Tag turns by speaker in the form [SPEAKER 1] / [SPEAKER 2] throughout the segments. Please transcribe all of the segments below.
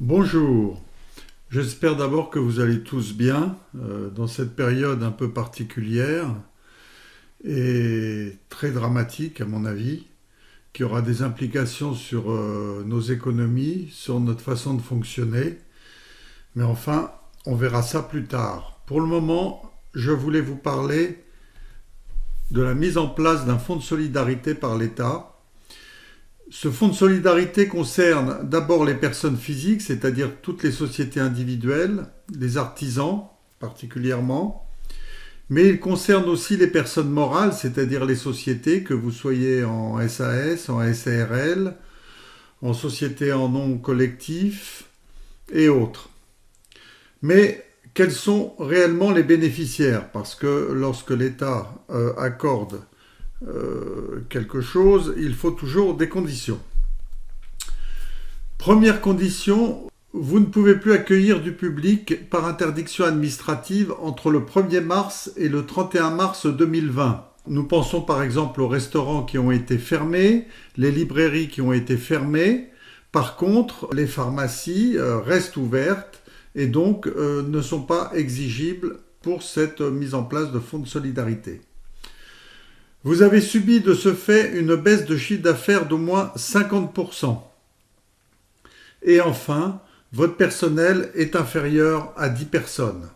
[SPEAKER 1] Bonjour, j'espère d'abord que vous allez tous bien dans cette période un peu particulière et très dramatique à mon avis, qui aura des implications sur nos économies, sur notre façon de fonctionner, mais enfin on verra ça plus tard. Pour le moment, je voulais vous parler de la mise en place d'un fonds de solidarité par l'État. Ce fonds de solidarité concerne d'abord les personnes physiques, c'est-à-dire toutes les sociétés individuelles, les artisans particulièrement, mais il concerne aussi les personnes morales, c'est-à-dire les sociétés, que vous soyez en SAS, en SARL, en société en nom collectif et autres. Mais quels sont réellement les bénéficiaires? Parce que lorsque l'État accorde quelque chose, il faut toujours des conditions. Première condition, vous ne pouvez plus accueillir du public par interdiction administrative entre le 1er mars et le 31 mars 2020. Nous pensons par exemple aux restaurants qui ont été fermés, les librairies qui ont été fermées. Par contre, les pharmacies restent ouvertes et donc ne sont pas exigibles pour cette mise en place de fonds de solidarité. Vous avez subi de ce fait une baisse de chiffre d'affaires d'au moins 50%. Et enfin, votre personnel est inférieur à 10 personnes.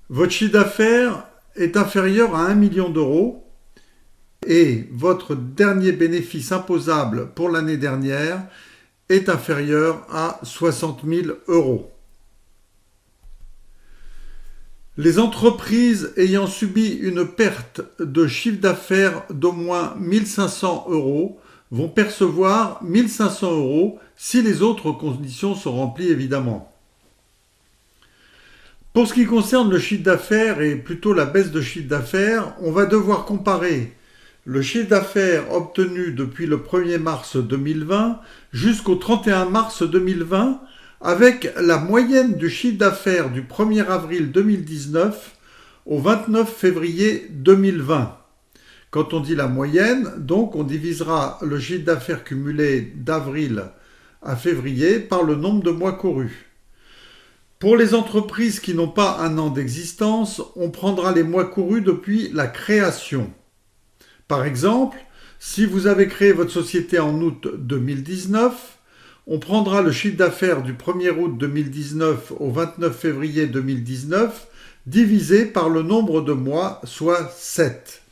[SPEAKER 1] Votre chiffre d'affaires est inférieur à 1 million d'euros et votre dernier bénéfice imposable pour l'année dernière est inférieur à 60 000 euros. Les entreprises ayant subi une perte de chiffre d'affaires d'au moins 1 500 euros vont percevoir 1 500 euros si les autres conditions sont remplies évidemment. Pour ce qui concerne le chiffre d'affaires et plutôt la baisse de chiffre d'affaires, on va devoir comparer le chiffre d'affaires obtenu depuis le 1er mars 2020 jusqu'au 31 mars 2020 avec la moyenne du chiffre d'affaires du 1er avril 2019 au 29 février 2020. Quand on dit la moyenne, donc on divisera le chiffre d'affaires cumulé d'avril à février par le nombre de mois courus. Pour les entreprises qui n'ont pas un an d'existence, on prendra les mois courus depuis la création. Par exemple, si vous avez créé votre société en août 2019, on prendra le chiffre d'affaires du 1er août 2019 au 29 février 2019 divisé par le nombre de mois, soit 7.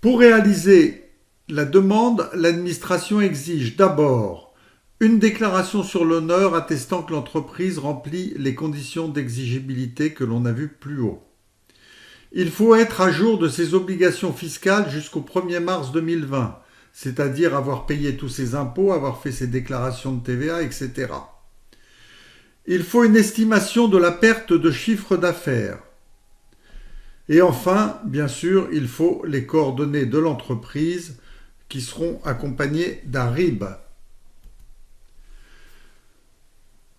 [SPEAKER 1] Pour réaliser la demande, l'administration exige d'abord une déclaration sur l'honneur attestant que l'entreprise remplit les conditions d'exigibilité que l'on a vues plus haut. Il faut être à jour de ses obligations fiscales jusqu'au 1er mars 2020. C'est-à-dire avoir payé tous ses impôts, avoir fait ses déclarations de TVA, etc. Il faut une estimation de la perte de chiffre d'affaires. Et enfin, bien sûr, il faut les coordonnées de l'entreprise qui seront accompagnées d'un RIB.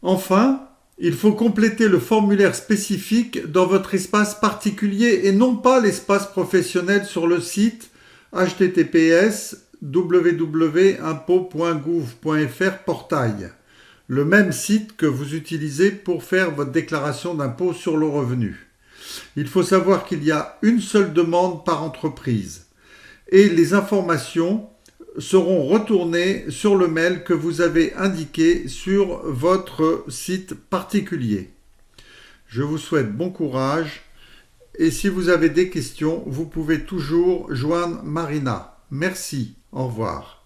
[SPEAKER 1] Enfin, il faut compléter le formulaire spécifique dans votre espace particulier et non pas l'espace professionnel sur le site https://www.impôts.gouv.fr portail, le même site que vous utilisez pour faire votre déclaration d'impôt sur le revenu. Il faut savoir qu'il y a une seule demande par entreprise et les informations seront retournées sur le mail que vous avez indiqué sur votre site particulier. Je vous souhaite bon courage et si vous avez des questions, vous pouvez toujours joindre Marina. Merci, au revoir.